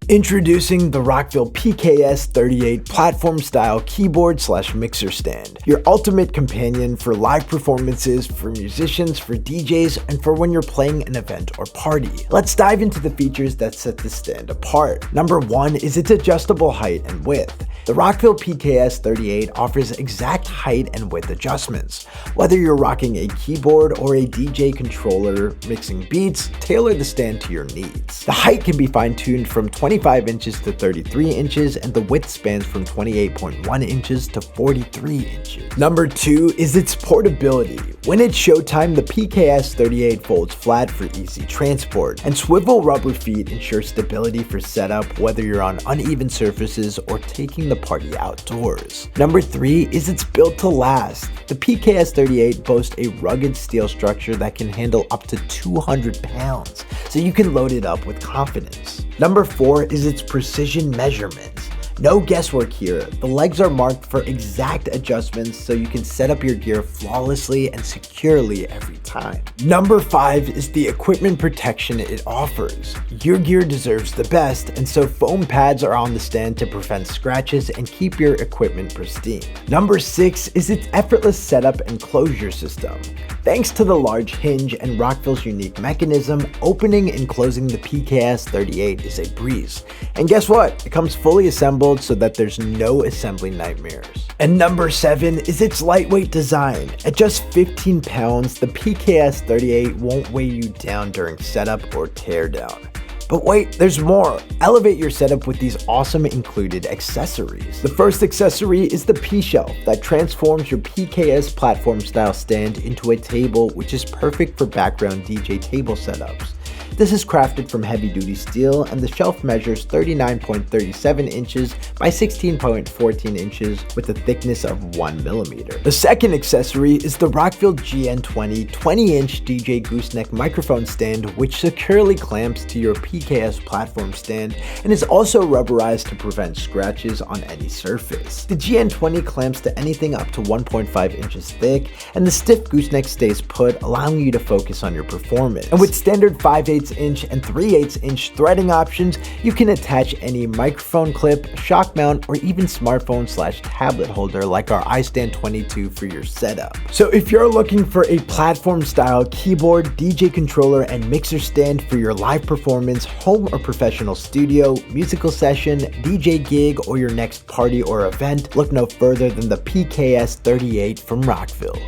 Introducing the Rockville PKS38 platform-style keyboard/mixer stand, your ultimate companion for live performances, for musicians, for DJs, and for when you're playing an event or party. Let's dive into the features that set this stand apart. Number 1 is its adjustable height and width. The Rockville PKS38 offers exact height and width adjustments. Whether you're rocking a keyboard or a DJ controller mixing beats, tailor the stand to your needs. The height can be fine-tuned from 25 inches to 33 inches, and the width spans from 28.1 inches to 43 inches. Number 2 is its portability. When it's showtime, the PKS38 folds flat for easy transport, and swivel rubber feet ensure stability for setup whether you're on uneven surfaces or taking the party outdoors. Number 3 is it's built to last. The PKS38 boasts a rugged steel structure that can handle up to 200 pounds, so you can load it up with confidence. Number 4 is its precision measurements. No guesswork here. The legs are marked for exact adjustments so you can set up your gear flawlessly and securely every time. Number 5 is the equipment protection it offers. Your gear deserves the best, and so foam pads are on the stand to prevent scratches and keep your equipment pristine. Number 6 is its effortless setup and closure system. Thanks to the large hinge and Rockville's unique mechanism, opening and closing the PKS38 is a breeze. And guess what? It comes fully assembled so that there's no assembly nightmares. And number 7 is its lightweight design. At just 15 pounds, the PKS38 won't weigh you down during setup or teardown. But wait, there's more. Elevate your setup with these awesome included accessories. The first accessory is the P-Shelf that transforms your PKS platform style stand into a table, which is perfect for background DJ table setups. This is crafted from heavy-duty steel, and the shelf measures 39.37 inches by 16.14 inches with a thickness of 1 millimeter. The second accessory is the Rockville GN20 20-inch DJ Gooseneck microphone stand, which securely clamps to your PKS platform stand and is also rubberized to prevent scratches on any surface. The GN20 clamps to anything up to 1.5 inches thick, and the stiff gooseneck stays put, allowing you to focus on your performance. And with standard 5/8 inch and 3/8 inch threading options, you can attach any microphone clip, shock mount, or even smartphone/tablet holder like our iStand 22 for your setup. So if you're looking for a platform style keyboard, DJ controller, and mixer stand for your live performance, home or professional studio, musical session, DJ gig, or your next party or event, look no further than the PKS38 from Rockville.